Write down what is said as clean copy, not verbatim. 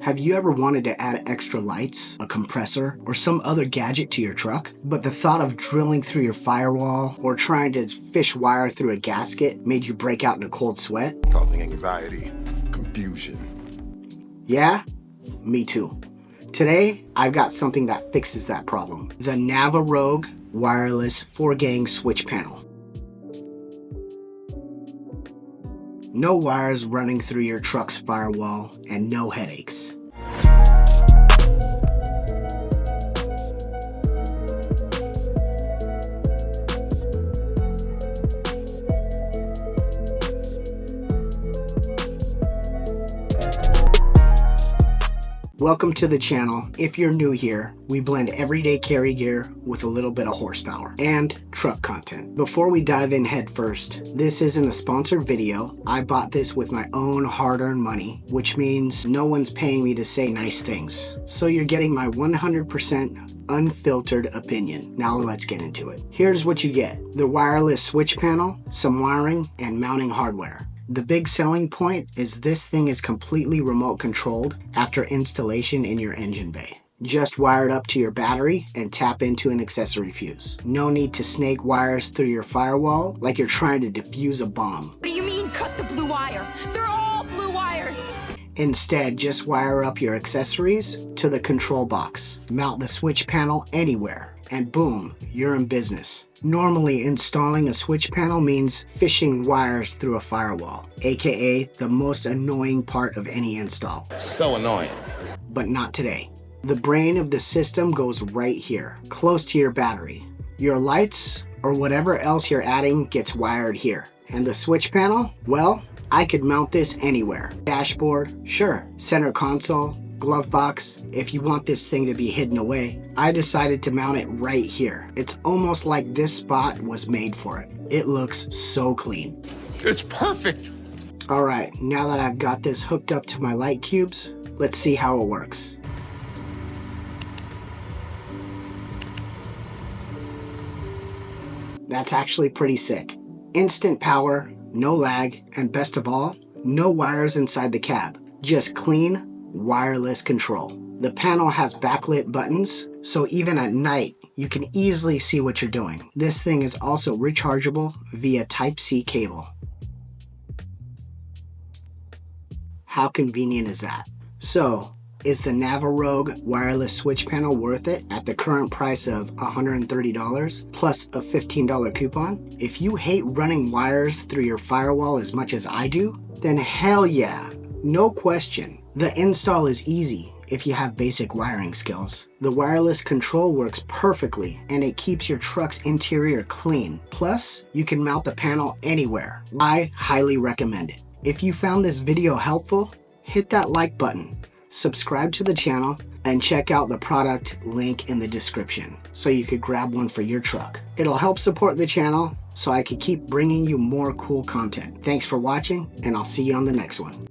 Have you ever wanted to add extra lights, a compressor, or some other gadget to your truck? But the thought of drilling through your firewall or trying to fish wire through a gasket made you break out in a cold sweat? Causing anxiety, confusion. Yeah, me too. Today, I've got something that fixes that problem. The Navoroge Wireless 4-gang switch panel. No wires running through your truck's firewall and no headaches. Welcome to the channel. If you're new here, we blend everyday carry gear with a little bit of horsepower and truck content. Before we dive in head first, this isn't a sponsored video. I bought this with my own hard-earned money, which means no one's paying me to say nice things. So you're getting my 100% unfiltered opinion. Now let's get into it. Here's what you get: the wireless switch panel, some wiring, and mounting hardware. The big selling point is this thing is completely remote controlled after installation in your engine bay. Just wire it up to your battery and tap into an accessory fuse. No need to snake wires through your firewall like you're trying to defuse a bomb. What do you mean cut the blue wire? They're all blue wires! Instead, just wire up your accessories to the control box. Mount the switch panel anywhere, and boom, you're in business. Normally, installing a switch panel means fishing wires through a firewall, aka the most annoying part of any install. So annoying. But not today. The brain of the system goes right here, close to your battery. Your lights, or whatever else you're adding, gets wired here. And the switch panel? Well, I could mount this anywhere. Dashboard, sure. Center console, glove box, if you want this thing to be hidden away. I decided to mount it right here. It's almost like this spot was made for it. It looks so clean. It's perfect. All right, now that I've got this hooked up to my light cubes, let's see how it works. That's actually pretty sick. Instant power, no lag, and best of all, no wires inside the cab. Just clean, wireless control. The panel has backlit buttons, so even at night, you can easily see what you're doing. This thing is also rechargeable via Type-C cable. How convenient is that? So, is the Navoroge wireless switch panel worth it at the current price of $130 plus a $15 coupon? If you hate running wires through your firewall as much as I do, then hell yeah, no question. The install is easy if you have basic wiring skills. The wireless control works perfectly and it keeps your truck's interior clean. Plus, you can mount the panel anywhere. I highly recommend it. If you found this video helpful, hit that like button, subscribe to the channel, and check out the product link in the description so you could grab one for your truck. It'll help support the channel so I can keep bringing you more cool content. Thanks for watching, and I'll see you on the next one.